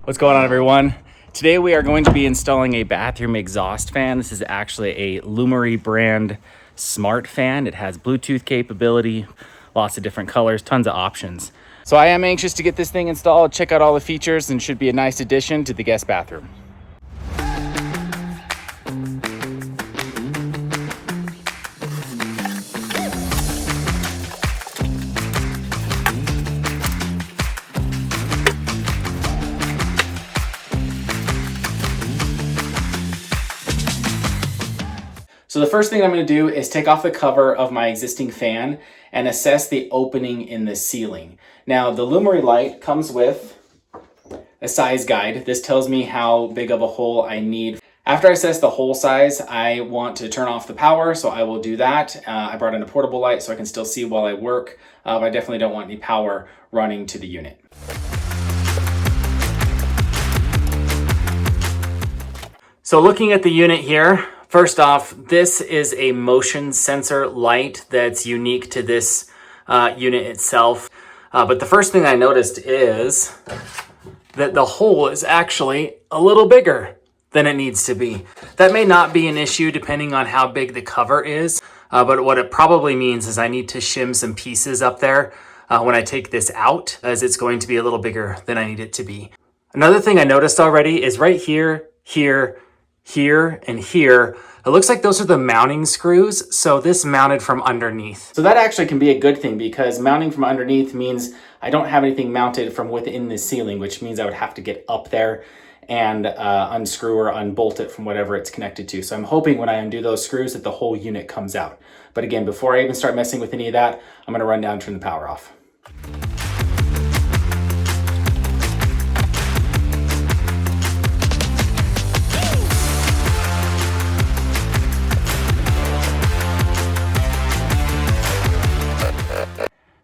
What's going on, everyone? Today we are going to be installing a bathroom exhaust fan. This is actually a Lumary brand smart fan. It has Bluetooth capability, lots of different colors, tons of options. So I am anxious to get this thing installed, check out all the features, and should be a nice addition to the guest bathroom. So the first thing I'm going to do is take off the cover of my existing fan and assess the opening in the ceiling. Now, the Lumary light comes with a size guide. This tells me how big of a hole I need. After I assess the hole size, I want to turn off the power, so I will do that. I brought in a portable light so I can still see while I work, but I definitely don't want any power running to the unit. So looking at the unit here, first off, this is a motion sensor light that's unique to this unit itself. But the first thing I noticed is that the hole is actually a little bigger than it needs to be. That may not be an issue depending on how big the cover is, but what it probably means is I need to shim some pieces up there when I take this out, as it's going to be a little bigger than I need it to be. Another thing I noticed already is right here, here, and here, it looks like those are the mounting screws. So this mounted from underneath. So that actually can be a good thing, because mounting from underneath means I don't have anything mounted from within the ceiling, which means I would have to get up there and unscrew or unbolt it from whatever it's connected to. So I'm hoping when I undo those screws that the whole unit comes out. But again, before I even start messing with any of that, I'm gonna run down and turn the power off.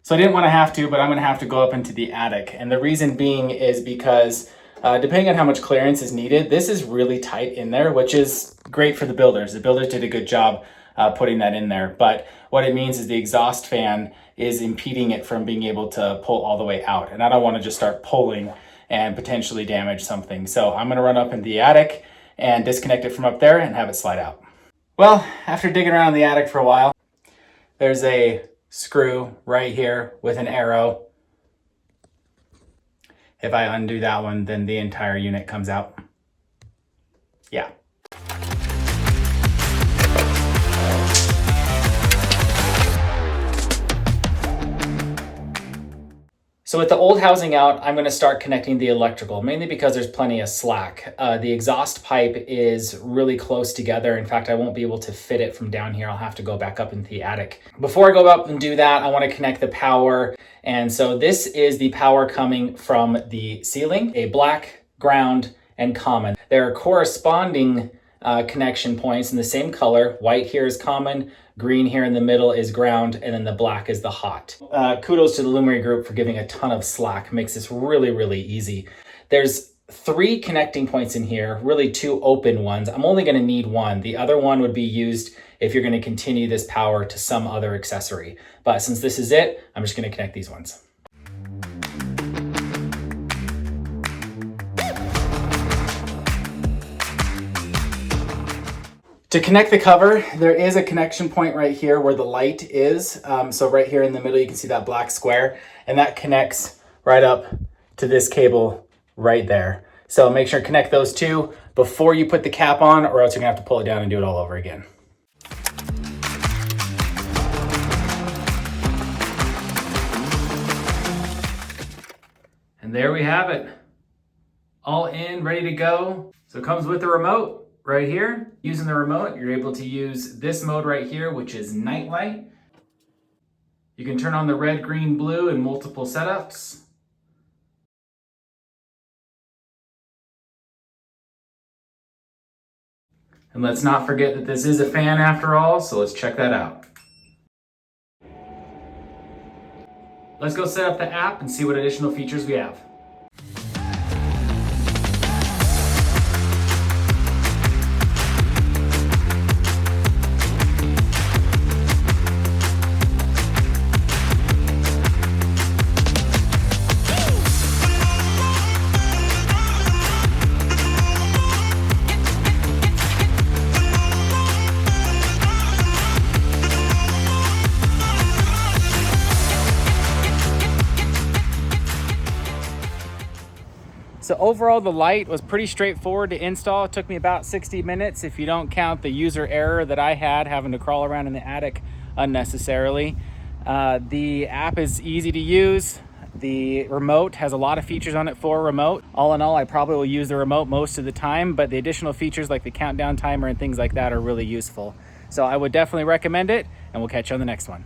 So I didn't want to have to, but I'm going to have to go up into the attic. And the reason being is because depending on how much clearance is needed, this is really tight in there, which is great for the builders. The builders did a good job putting that in there. But what it means is the exhaust fan is impeding it from being able to pull all the way out. And I don't want to just start pulling and potentially damage something. So I'm going to run up into the attic and disconnect it from up there and have it slide out. Well, after digging around in the attic for a while, there's a screw right here with an arrow. If I undo that one, then the entire unit comes out. Yeah. So with the old housing out, I'm going to start connecting the electrical, mainly because there's plenty of slack. The exhaust pipe is really close together. In fact, I won't be able to fit it from down here. I'll have to go back up into the attic. Before I go up and do that, I want to connect the power. And so this is the power coming from the ceiling, a black, ground, and common. There are corresponding connection points in the same color. White here is common, green here in the middle is ground, and then the black is the hot. Kudos to the Lumary group for giving a ton of slack. Makes this really, really easy. There's 3 connecting points in here, really 2 open ones. I'm only going to need one. The other one would be used if you're going to continue this power to some other accessory. But since this is it, I'm just going to connect these ones. To connect the cover, there is a connection point right here where the light is. So right here in the middle, you can see that black square, and that connects right up to this cable right there. So make sure to connect those 2 before you put the cap on, or else you're gonna have to pull it down and do it all over again. And there we have it. All in, ready to go. So it comes with the remote. Right here, using the remote, you're able to use this mode right here, which is night light. You can turn on the red, green, blue in multiple setups. And let's not forget that this is a fan after all, so let's check that out. Let's go set up the app and see what additional features we have. So overall, the light was pretty straightforward to install. It took me about 60 minutes if you don't count the user error that I had having to crawl around in the attic unnecessarily. The app is easy to use. The remote has a lot of features on it for a remote. All in all, I probably will use the remote most of the time, but the additional features like the countdown timer and things like that are really useful. So I would definitely recommend it, and we'll catch you on the next one.